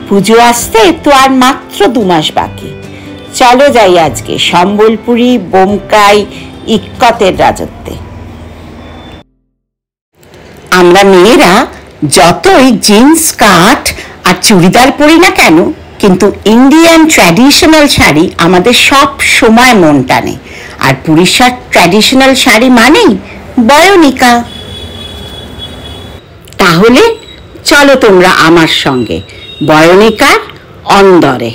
পুজো আসতে তো আর মাত্র 2 মাস বাকি। চলো যাই আজকে সম্বলপুরি বোমকাই ইক্কতের রাজত্বে। আমরা মেয়েরা যতই জিন্স স্কার্ট আর চুড়িদার পরি না কেন, কিন্তু ইন্ডিয়ান ট্র্যাডিশনাল শাড়ি আমাদের সব সময় মন টানে। আর উড়িষ্যার ট্র্যাডিশনাল শাড়ি মানেই বয়নিকা। তাহলে চলো তোমরা আমার সঙ্গে বয়নিকার অন্দরে।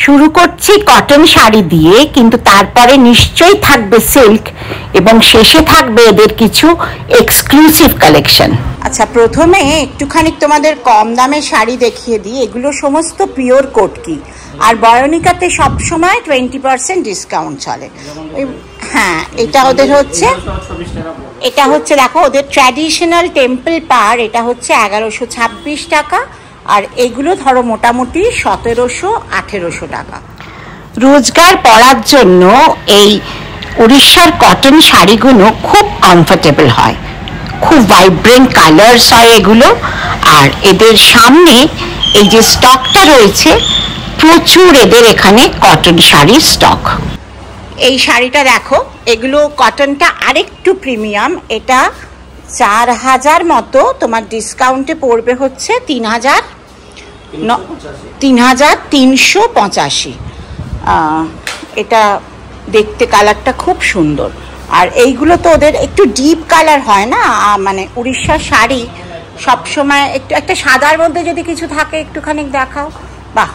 শুরু করছি কটন শাড়ি দিয়ে, কিন্তু তারপরে নিশ্চয়ই থাকবে সিল্ক এবং শেষে থাকবে এদের কিছু এক্সক্লুসিভ কালেকশন। আচ্ছা, প্রথমে একটুখানি তোমাদের কম দামের শাড়ি দেখিয়ে দিই। এগুলো সমস্ত পিওর কটকি, আর বয়নিকাতে সবসময় 20% ডিসকাউন্ট চলে। হ্যাঁ, এটা ওদের হচ্ছে, এটা হচ্ছে দেখো ওদের ট্র্যাডিশনাল টেম্পল পার, এটা হচ্ছে 1126 টাকা। আর এগুলো ধরো মোটামুটি 1700-1800 টাকা। রোজগার পরার জন্য এই উড়িষ্যার কটন শাড়িগুলো খুব কমফোর্টেবল হয়, খুব ভাইব্রেন্ট কালার্স হয় এগুলো। আর এদের সামনে এই যে স্টকটা রয়েছে, প্রচুর এদের এখানে কটন শাড়ির স্টক। এই শাড়িটা দেখো, এগুলো কটনটা আরেকটু প্রিমিয়াম। এটা 4000 মতো, তোমার ডিসকাউন্টে পড়বে হচ্ছে 3385। এটা দেখতে কালারটা খুব সুন্দর। আর এইগুলো তো ওদের একটু ডিপ কালার হয় না, মানে উড়িষ্যার শাড়ি সবসময় একটু একটা সাদার মধ্যে যদি কিছু থাকে একটুখানি দেখাও। বাহ,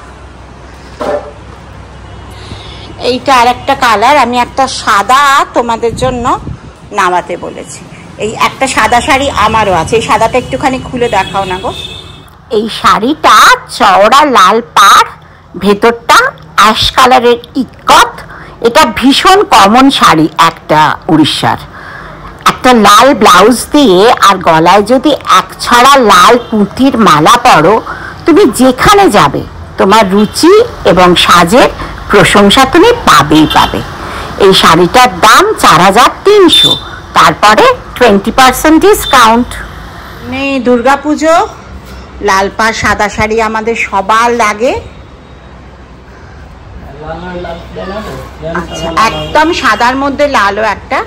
এইটা আর একটা কালার। আমি একটা সাদা তোমাদের জন্য নামাতে বলেছি। এই একটা সাদা শাড়ি আমারও আছে, এই সাদাটা একটুখানি খুলে দেখাও না গো। এই শাড়িটা চওড়া লাল পাড়, ভেতরটা অ্যাশ কালারের ইক্কত। এটা ভীষণ কমন শাড়ি একটা উড়িষ্যার। একটা লাল ব্লাউজ দিয়ে আর গলায় যদি এক ছড়া লাল পুঁতির মালা পরো, তুমি যেখানে যাবে তোমার রুচি এবং সাজের প্রশংসা তুমি পাবেই পাবে। এই শাড়িটার দাম 4300, তারপরে 20% ডিসকাউন্ট। দুর্গাপুজো, লাল পাড় সাদা শাড়ি আমাদের সবার লাগে। আচ্ছা, একদম সাদার মধ্যে লালও একটা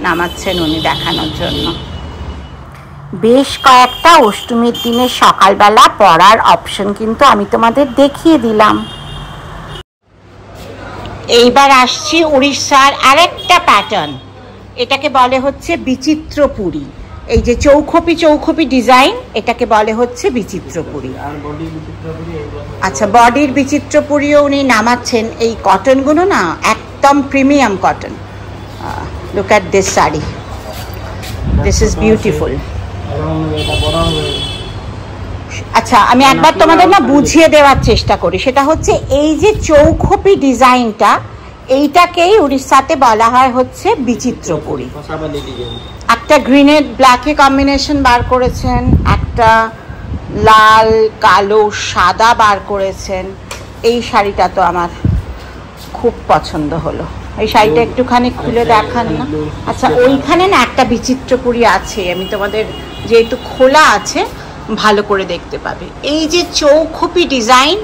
নামাচ্ছেন উনি দেখানোর জন্য। বেশ কয়েকটা অষ্টমীর দিনে সকালবেলা পরার অপশন কিন্তু আমি তোমাদের দেখিয়ে দিলাম। এইবার আসছি উড়িষ্যার আরেকটা প্যাটার্ন, এটাকে বলে হচ্ছে বিচিত্রপুরী। এই যে চৌখোপি চৌখোপি ডিজাইন, এটাকে বলে হচ্ছে বিচিত্রপুরী। আচ্ছা, বডির বিচিত্রপুরীও উনি নামাচ্ছেন। এই কটনগুলো না একদম premium cotton. Look at this sari, this is beautiful. আচ্ছা, আমি একবার তোমাদের না বুঝিয়ে দেওয়ার চেষ্টা করি। সেটা হচ্ছে এই যে চৌখোপি ডিজাইনটা, এইটাকেই উড়িষ্যাতে বলা হয় হচ্ছে বিচিত্রপুরী। একটা গ্রিনের ব্ল্যাকে কম্বিনেশন বার করেছেন, একটা লাল কালো সাদা বার করেছেন। এই শাড়িটা তো আমার খুব পছন্দ হলো। এই শাড়িটা একটুখানি খুলে দেখান না। আচ্ছা, ওইখানে না একটা বিচিত্রপুরী আছে, আমি তোমাদের যেহেতু খোলা আছে ভালো করে দেখতে পাবে। এই যে চৌখোপি ডিজাইন,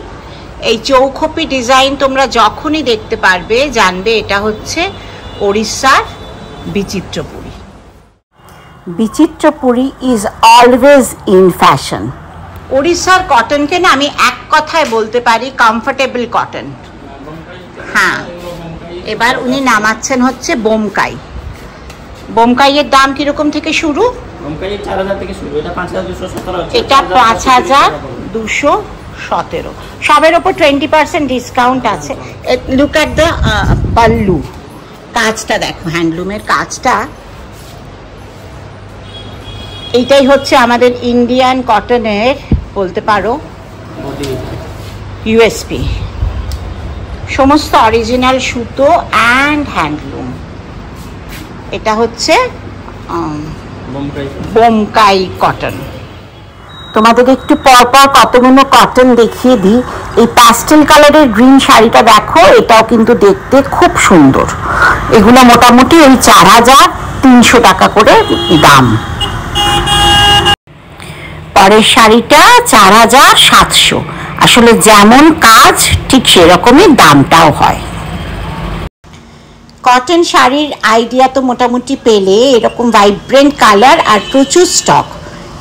এই চৌখোপি ডিজাইন তোমরা যখনই দেখতে পারবে জানবে এটা হচ্ছে ওড়িশার বিচিত্রপুরী। বিচিত্রপুরী ইজ অলওয়েজ ইন ফ্যাশন। ওড়িশার কটনকে না আমি এক কথায় বলতে পারি কমফোর্টেবল কটন। হ্যাঁ, এবার উনি নামাচ্ছেন হচ্ছে বোমকাই। বোমকাইয়ের দাম কিরকম থেকে শুরু? এটা 5217। সবের ওপর 20% ডিসকাউন্ট আছে। লুক অ্যাট দ্য পাল্লু, কাজটা দেখো, হ্যান্ডলুমের কাজটা। এইটাই হচ্ছে আমাদের ইন্ডিয়ান কটনের বলতে পারো ইউএসপি। সমস্ত অরিজিনাল সুতো অ্যান্ড হ্যান্ডলুম। এটা হচ্ছে বোমকাই কটন। তোমাদের একটু পরপর কতগুলো কটন দেখিয়ে দিই। এই প্যাস্টেল কালারের গ্রিন শাড়িটা দেখো, এটাও কিন্তু দেখতে খুব সুন্দর। এগুলো মোটামুটি ওই 4300 টাকা করে দাম। পরের শাড়িটা 4700। আসলে যেমন কাজ ঠিক সেরকমই দামটাও হয়। কটন শাড়ির আইডিয়া তো মোটামুটি পেলে, এরকম ভাইব্রেন্ট কালার আর প্রচুর স্টক।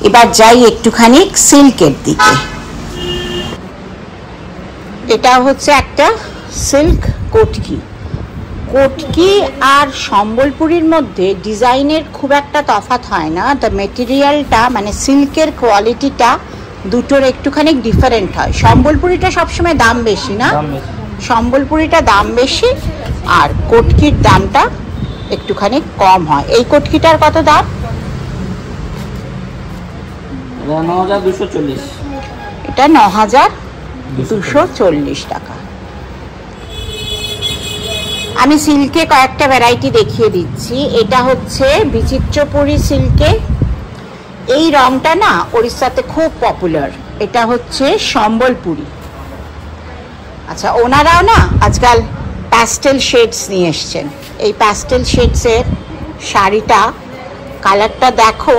এবার যাই একটুখানি সিল্কের দিকে। এটা হচ্ছে একটা সিল্ক কটকি। কটকি আর সম্বলপুরীর মধ্যে ডিজাইনের খুব একটা তফাৎ হয় না, দ্য মেটেরিয়ালটা মানে সিল্কের কোয়ালিটিটা দুটোর একটুখানি ডিফারেন্ট হয়। সম্বলপুরীটা সবসময় দাম বেশি না, সম্বলপুরীটা দাম বেশি আর কটকির দামটা একটুখানি কম হয়। এই কটকিটার কত দাম? 9240। এটা 9240 টাকা। আমি সিল্কে কয়েকটা ভ্যারাইটি দেখিয়ে দিচ্ছি। এটা হচ্ছে বিচিত্রপুরী সিল্কে, এই রংটা না ওড়িশাতে খুব পপুলার। এটা হচ্ছে সম্বলপুরী। আচ্ছা, ওনারাও না আজকাল প্যাস্টেল শেডস নিয়ে এসছেন। এই প্যাস্টেল শেডসের শাড়িটা কালারটা দেখো,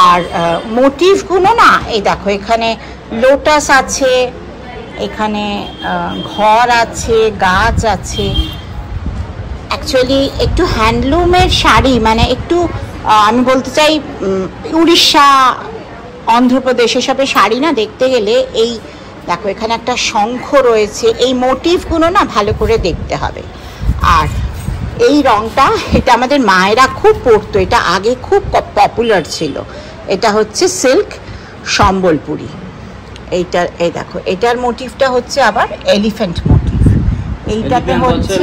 আর মোটিভগুলো না, এই দেখো এখানে লোটাস আছে, এখানে ঘর আছে, গাছ আছে। অ্যাকচুয়ালি একটু হ্যান্ডলুমের শাড়ি, মানে একটু আমি বলতে চাই উড়িষ্যা, অন্ধ্রপ্রদেশ এসবের শাড়ি না দেখতে গেলে এই দেখো এখানে একটা শঙ্খ রয়েছে, এই মোটিভগুলো না ভালো করে দেখতে হবে। আর এই রংটা, এটা আমাদের মায়েরা খুব পরতো, এটা আগে খুব পপুলার ছিল। এটা হচ্ছে সিল্ক সম্বলপুরী। এইটা এই দেখো, এটার মোটিভটা হচ্ছে আবার এলিফ্যান্ট মোটিভ। এইটাতে হচ্ছে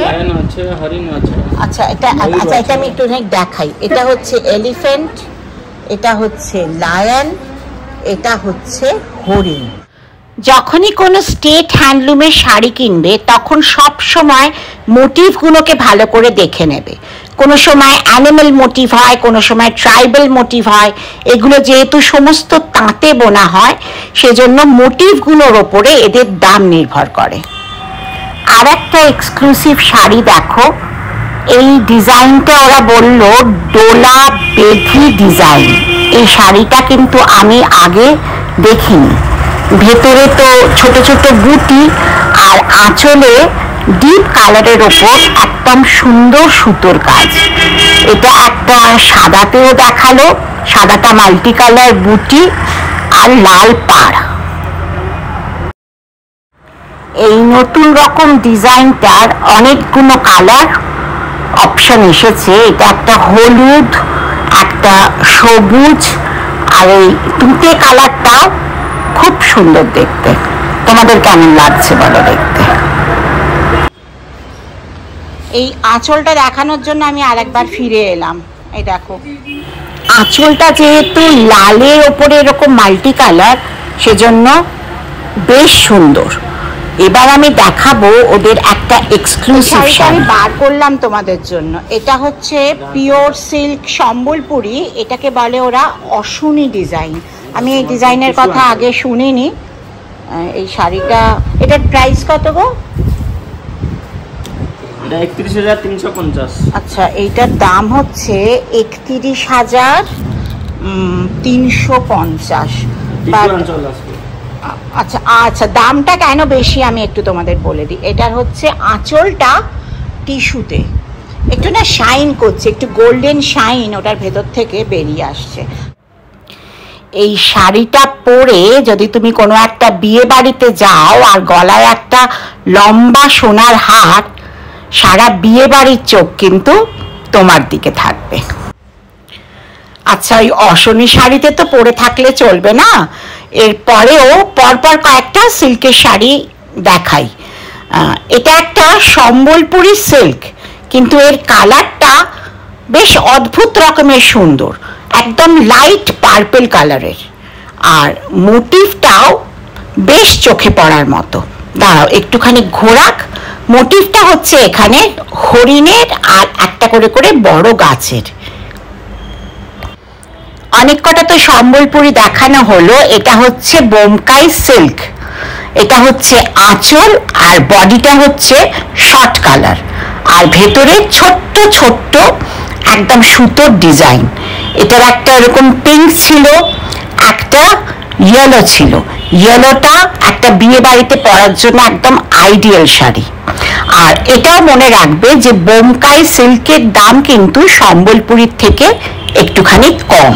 আচ্ছা এটা আমি একটু দেখাই। এটা হচ্ছে এলিফ্যান্ট, এটা হচ্ছে লায়ন, এটা হচ্ছে হরিণ। যখনই কোনো স্টেট হ্যান্ডলুমের শাড়ি কিনবে তখন সব সময় মোটিভগুলোকে ভালো করে দেখে নেবে। কোনো সময় অ্যানিমেল মোটিভ হয়, কোনো সময় ট্রাইবাল মোটিভ হয়। এগুলো যেহেতু সমস্ত তাঁতে বোনা হয়, সেজন্য মোটিভগুলোর ওপরে এদের দাম নির্ভর করে। আর একটা এক্সক্লুসিভ শাড়ি দেখো, এই ডিজাইনটা ওরা বলল ডোলা বেধি ডিজাইন। এই শাড়িটা কিন্তু আমি আগে দেখিনি। ভেতরে তো ছোট ছোট বুটি আর আঁচলে ডিপ কালারের ওপর একদম সুন্দর সুতোর কাজ। এটা একটা সাদাতেও দেখালো, সাদাটা মাল্টি কালার বুটি আর লাল পাড়। এই নতুন রকম ডিজাইনটার অনেকগুলো কালার অপশন এসেছে। এটা একটা হলুদ, একটা সবুজ, আর এই তুঁতে কালারটাও খুব সুন্দর দেখতে। তোমাদের কেমন লাগছে বলো দেখতে? এই আঁচলটা দেখানোর জন্য আমি আরেকবার ফিরে এলাম। এই দেখো, আঁচলটা যেহেতু লালের ওপরে এরকম মাল্টি কালার, সেজন্য বেশ সুন্দর। এবার আমি দেখাবো ওদের একটা এক্সক্লুসিভ শাড়ি আমি বার করলাম তোমাদের জন্য। এটা হচ্ছে পিওর সিল্ক সম্বলপুরী। এটাকে বলে ওরা অশুনি ডিজাইন। আমি এই ডিজাইনের কথা আগে শুনিনি। এই শাড়িটা, এটার প্রাইস কত গো? 31,350। আচ্ছা, এইটার দাম হচ্ছে 31,350। আচ্ছা আচ্ছা, দামটা কেন বেশি আমি একটু তোমাদের বলে দিই। এটার হচ্ছে আঁচলটা টিস্যুতে একটু না শাইন করছে, একটু গোল্ডেন শাইন ওটার ভেতর থেকে বেরিয়ে আসছে। এই শাড়িটা পরে যদি তুমি কোনো একটা বিয়ে বাড়িতে যাও আর গলায় একটা লম্বা সোনার হার, সারা বিয়ে বাড়ির চোখ কিন্তু তোমার দিকে থাকবে। আচ্ছা, ওই অশনি শাড়িতে তো পরে থাকলে চলবে না, এরপরেও পরপর কয়েকটা সিল্কের শাড়ি দেখাই। এটা একটা সম্বলপুরী সিল্ক, কিন্তু এর কালারটা বেশ অদ্ভুত রকমের সুন্দর, একদম লাইট পার্পল কালারের, আর মোটিভটাও বেশ চোখে পড়ার মতো। দাঁড়াও একটুখানি ঘোরাক। মোটিভটা হচ্ছে এখানে হরিণের আর একটা করে করে বড় গাছের। অনেক কটা তো সম্বলপুরি দেখানো হলো। এটা হচ্ছে বোমকাই সিল্ক। এটা হচ্ছে আঁচল, আর বডিটা হচ্ছে শর্ট কালার, আর ভেতরে ছোট্ট ছোট্ট একদম সুতোর ডিজাইন। এটার একটা এরকম পিঙ্ক ছিল, একটা ইয়েলো ছিল। ইয়েলোটা একটা বিয়ে বাড়িতে পরার জন্য একদম আইডিয়াল শাড়ি। আর এটাও মনে রাখবে যে বোমকাই সিল্কের দাম কিন্তু সম্বলপুরীর থেকে একটুখানি কম,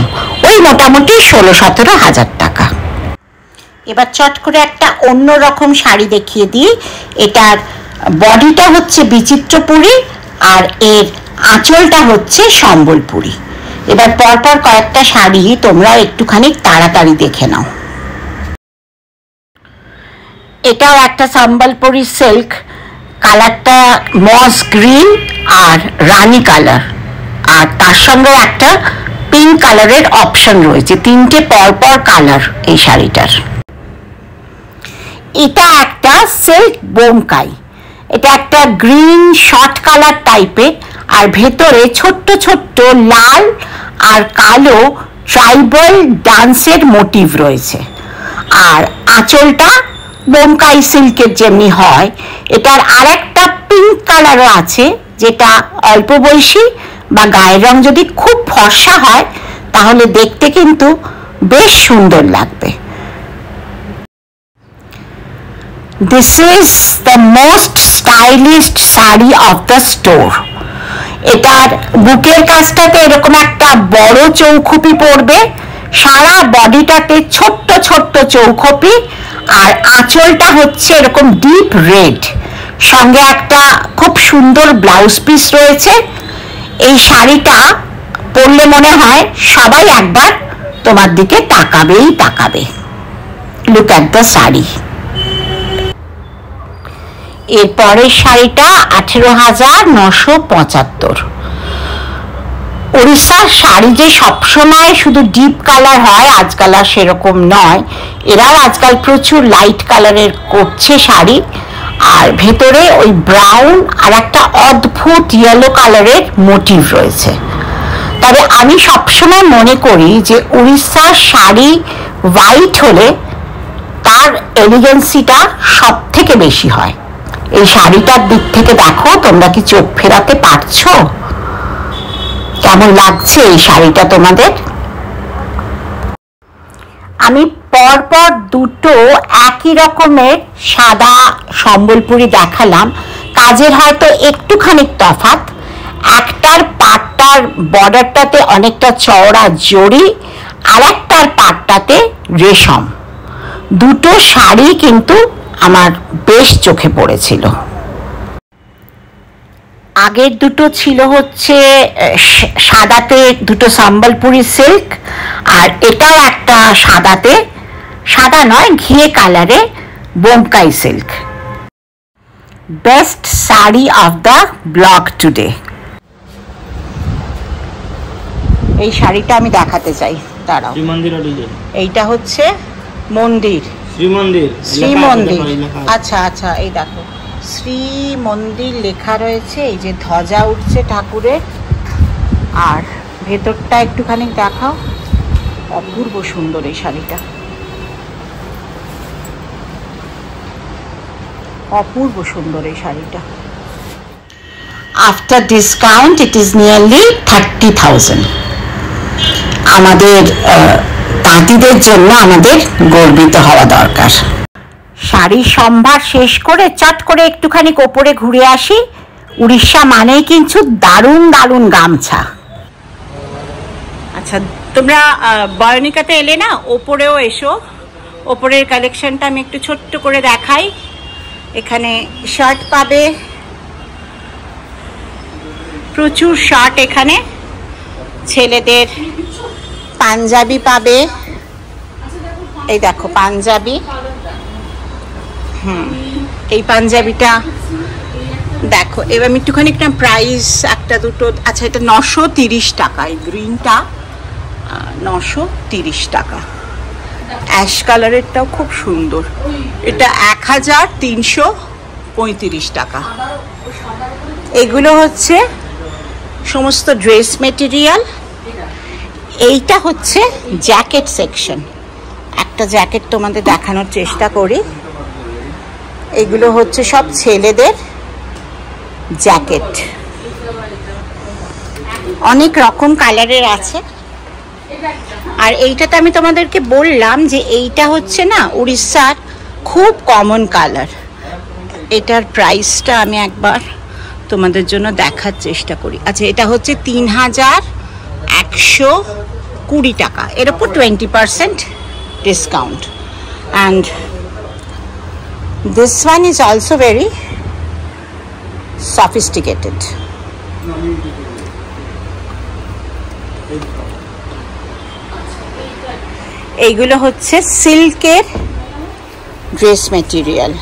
ওই মোটামুটি 16-17 হাজার টাকা। এবার চট করে একটা অন্য রকম শাড়ি দেখিয়ে দিই। এটার বডিটা হচ্ছে বিচিত্রপুরী আর এর আঁচলটা হচ্ছে সম্বলপুরী। এবার পরপর কয়েকটা শাড়ি তোমরা একটুখানি তাড়াতাড়ি দেখে নাও। এটাও একটা সম্বলপুরী সিল্ক, কালারটা মস গ্রিন আর রানী কালার, আর তার সঙ্গে একটা পিঙ্ক কালারের অপশন রয়েছে, তিনটে পরপর কালার এই শাড়িটার। এটা একটা সিল্ক বোমকাই, এটা একটা গ্রিন শর্ট কালার টাইপের, আর ভেতরে ছোট্ট ছোট্ট লাল আর কালো ট্রাইবাল ডান্সের মোটিভ রয়েছে। আর আঁচলটা বোমকাই সিল্কের যেমনি হয়, এটার আরেকটা পিঙ্ক কালারও আছে, যেটা অল্প বয়সী বা গায়ের রং যদি খুব ফর্সা হয় তাহলে দেখতে কিন্তু বেশ সুন্দর লাগবে। This is the most stylish sari of the store. এটার বুকের কাছটাতে এরকম একটা বড় চৌখুপি পড়বে, সারা বডিটাতে ছোট্ট ছোট্ট চৌখুপি, আর আঁচলটা হচ্ছে এরকম ডিপ রেড, সঙ্গে একটা খুব সুন্দর ব্লাউজ পিস রয়েছে। এই শাড়িটা পরলে মনে হয় সবাই একবার তোমার দিকে তাকাবেই তাকাবে। Look at the sari. এরপরের শাড়িটা 18,975। উড়িষ্যার শাড়ি যে সবসময় শুধু ডিপ কালার হয় আজকাল আর সেরকম নয়, এরাও আজকাল প্রচুর লাইট কালারের করছে শাড়ি, আর ভেতরে ওই ব্রাউন আর একটা অদ্ভুত ইয়েলো কালারের মোটিভ রয়েছে। তবে আমি সবসময় মনে করি যে উড়িষ্যার শাড়ি হোয়াইট হলে তার এলিগেন্সিটা সব থেকে বেশি হয়। এই শাড়িটার দিক থেকে দেখো, তোমরা কি চোখ ফেরাতে পারছো? কেমন লাগছে এই শাড়িটা তোমাদের? আমি পরপর দুটো একই রকমের সাদা সম্বলপুরি দেখালাম, কাজের হয়তো একটুখানি তফাৎ। একটার পাটটার বর্ডারটাতে অনেকটা চওড়া জড়ি, আর একটার পাটটাতে রেশম। দুটো শাড়ি কিন্তু আমার বেশ চোখে পড়েছিল। আগের দুটো ছিল হচ্ছে সাদাতে দুটো সম্বলপুরি সিল্ক, আর এটাও একটা সাদাতে, সাদা নয় ঘিয়ে কালারে Bomkai silk. Best sari of the blog today. এই শাড়িটা আমি দেখাতে চাই, দাঁড়াও। এইটা হচ্ছে মন্দির, শ্রীমন্দির। আচ্ছা আচ্ছা, এই দেখো শ্রী মন্দির লেখা রয়েছে, এই যে ধ্বজা উঠছে ঠাকুরের, আর ভেতরটা একটুখানি দেখাও। অপূর্ব সুন্দর এই শাড়িটা, অপূর্ব সুন্দর এই শাড়িটা। After discount it is nearly 30,000। আমাদের তাঁতিদের জন্য আমাদের গর্বিত হওয়া দরকার। শাড়ির সম্ভার শেষ করে চট করে একটুখানি ওপরে ঘুরে আসি। উড়িষ্যা মানেই কিন্তু দারুণ দারুণ গামছা। আচ্ছা, তোমরা বয়নিকাতে এলে না, ওপরেও এসো। ওপরের কালেকশনটা আমি একটু ছোট্ট করে দেখাই। এখানে শার্ট পাবে, প্রচুর শার্ট। এখানে ছেলেদের পাঞ্জাবি পাবে, এই দেখো পাঞ্জাবি। এই পাঞ্জাবিটা দেখো। এবার আমি একটুখানি একটা প্রাইস একটা দুটো, আচ্ছা এটা 930 টাকা। এই গ্রিনটা 930 টাকা। অ্যাশ কালারেরটাও খুব সুন্দর, এটা 1335 টাকা। এগুলো হচ্ছে সমস্ত ড্রেস মেটেরিয়াল। এইটা হচ্ছে জ্যাকেট সেকশন। একটা জ্যাকেট তোমাদের দেখানোর চেষ্টা করি। এগুলো হচ্ছে সব ছেলেদের জ্যাকেট, অনেক রকম কালারের আছে। আর এইটাতে আমি তোমাদেরকে বললাম যে এইটা হচ্ছে না উড়িষ্যার খুব কমন কালার। এটার প্রাইসটা আমি একবার তোমাদের জন্য দেখার চেষ্টা করি। আচ্ছা, এটা হচ্ছে 3120 টাকা, এর উপর 20% discount. And this one is also very sophisticated. এইগুলো হচ্ছে সিল্কের ড্রেস মেটেরিয়াল।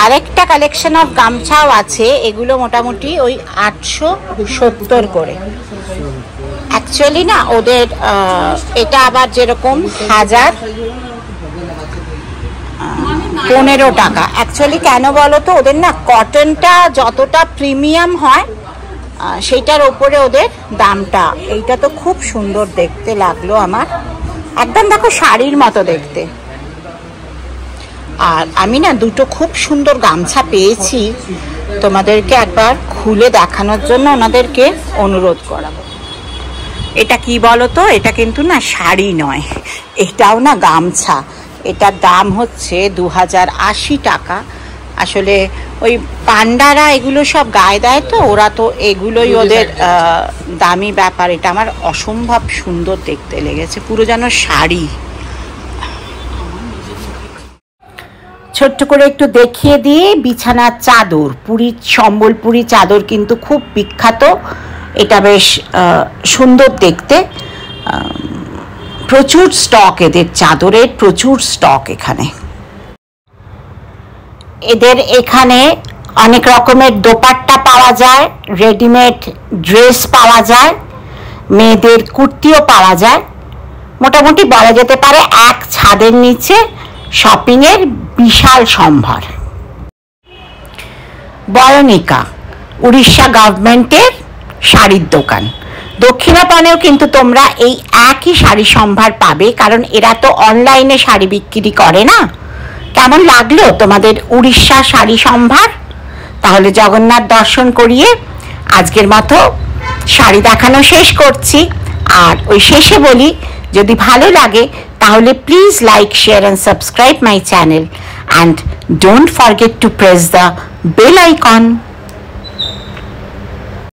আরেকটা কালেকশন অফ গামছাও আছে, এগুলো মোটামুটি ওই 870 করে। অ্যাকচুয়ালি না ওদের এটা আবার যেরকম 1015 টাকা। অ্যাকচুয়ালি কেন বলো তো, ওদের না কটনটা যতটা প্রিমিয়াম হয় সেইটার ওপরে ওদের দামটা। এইটা তো খুব সুন্দর দেখতে লাগলো আমার, একদম দেখো শাড়ির মতো দেখতে। আর আমি না দুটো খুব সুন্দর গামছা পেয়েছি, তোমাদেরকে একবার খুলে দেখানোর জন্য ওনাদেরকে অনুরোধ করাবো। এটা কি বলো তো, এটা কিন্তু না শাড়ি নয়, এটাও না গামছা। এটার দাম হচ্ছে 2080 টাকা। আসলে ওই পান্ডারা এগুলো সব গায়ে দেয় তো, ওরা তো এগুলোই ওদের দামি ব্যাপার। এটা আমার অসম্ভব সুন্দর দেখতে লেগেছে, পুরো যেন শাড়ি। ছোট্ট করে একটু দেখিয়ে দিয়ে, বিছানার চাদর, পুরী সম্বলপুরি চাদর কিন্তু খুব বিখ্যাত। এটা বেশ সুন্দর দেখতে, প্রচুর স্টক এদের চাদরের, প্রচুর স্টক এখানে। এদের এখানে অনেক রকমের দোপাট্টা পাওয়া যায়, রেডিমেড ড্রেস পাওয়া যায়, মেয়েদের কুর্তিও পাওয়া যায়। মোটামুটি বলা যেতে পারে এক ছাদের নিচে শপিংয়ের বিশাল সম্ভার। বয়নিকা উড়িষ্যা গভর্নমেন্টের শাড়ির দোকান। দক্ষিণাপনেও কিন্তু তোমরা এই একই শাড়ি সম্ভার পাবে, কারণ এরা তো অনলাইনে শাড়ি বিক্রি করে না। কেমন লাগলো তোমাদের উড়িষ্যা শাড়ি সম্ভার? তাহলে জগন্নাথ দর্শন করিয়ে আজকের মতো শাড়ি দেখানো শেষ করছি। আর ওই শেষে বলি, যদি ভালো লাগে তাহলে please like, share and subscribe my channel, and don't forget to press the bell icon.